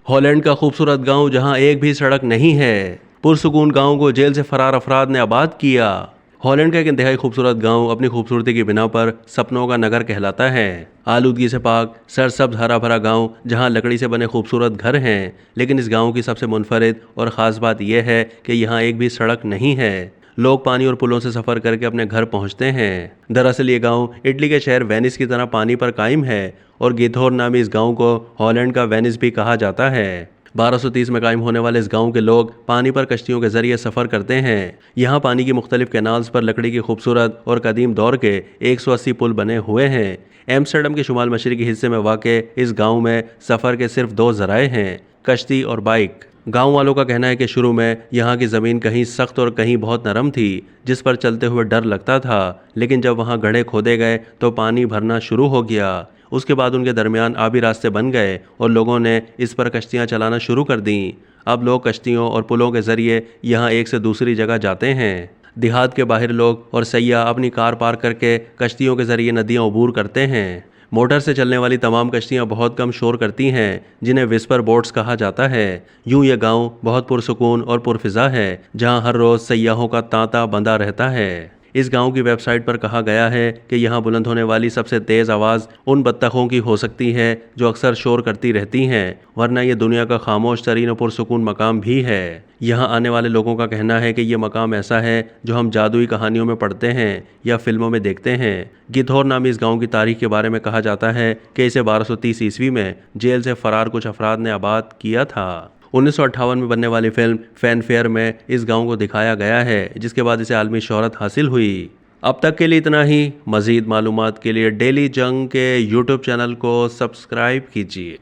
Holland का खूबसूरत गांव जहां एक भी सड़क नहीं है। पुरसुकून गांव को जेल से फरार अफराद ने आबाद किया। हॉलैंड का एक इंतहाई खूबसूरत गांव अपनी खूबसूरती की बिना पर सपनों का नगर कहलाता है। आलूदगी से पाक सरसब्ज हरा भरा गांव जहां लकड़ी से बने खूबसूरत घर हैं, लेकिन इस गांव की सबसे मुनफरिद और ख़ास बात यह है कि यहाँ एक भी सड़क नहीं है। लोग पानी और पुलों से सफ़र करके अपने घर पहुंचते हैं। दरअसल ये गांव इटली के शहर वेनिस की तरह पानी पर कायम है और गिथोर नामी इस गांव को हॉलैंड का वेनिस भी कहा जाता है। 1230 में कायम होने वाले इस गांव के लोग पानी पर कश्तियों के जरिए सफ़र करते हैं। यहाँ पानी की मुख्तलिफ कैनाल्स पर लकड़ी के खूबसूरत और कदीम दौर के 180 पुल बने हुए हैं। एम्स्टर्डम के शुमाल मशरकी हिस्से में वाक़ इस गांव में सफ़र के सिर्फ दो ज़राए हैं, कश्ती और बाइक। गांव वालों का कहना है कि शुरू में यहाँ की ज़मीन कहीं सख्त और कहीं बहुत नरम थी, जिस पर चलते हुए डर लगता था, लेकिन जब वहाँ गड्ढे खोदे गए तो पानी भरना शुरू हो गया। उसके बाद उनके दरमियान आबी रास्ते बन गए और लोगों ने इस पर कश्तियाँ चलाना शुरू कर दीं। अब लोग कश्तियों और पुलों के ज़रिए यहाँ एक से दूसरी जगह जाते हैं। देहात के बाहर लोग और सैयाह अपनी कार पार्क करके कश्तियों के ज़रिए नदियाँ अबूर करते हैं। मोटर से चलने वाली तमाम कश्तियाँ बहुत कम शोर करती हैं, जिन्हें विस्पर बोट्स कहा जाता है। यूं यह गांव बहुत पुरसुकून और पुरफिजा है, जहां हर रोज़ सैयाहों का तांता बंधा रहता है। इस गांव की वेबसाइट पर कहा गया है कि यहां बुलंद होने वाली सबसे तेज़ आवाज़ उन बत्तखों की हो सकती है जो अक्सर शोर करती रहती हैं, वरना यह दुनिया का खामोश तरीन और पुरसुकून मकाम भी है। यहाँ आने वाले लोगों का कहना है कि यह मकाम ऐसा है जो हम जादुई कहानियों में पढ़ते हैं या फिल्मों में देखते हैं। गिथोर नामी इस गांव की तारीख के बारे में कहा जाता है कि इसे 1230 ईस्वी में जेल से फरार कुछ अफराद ने आबाद किया था। 1958 में बनने वाली फिल्म फैनफेयर में इस गांव को दिखाया गया है, जिसके बाद इसे आलमी शोहरत हासिल हुई। अब तक के लिए इतना ही। मज़ीद मालूमात के लिए डेली जंग के यूट्यूब चैनल को सब्सक्राइब कीजिए।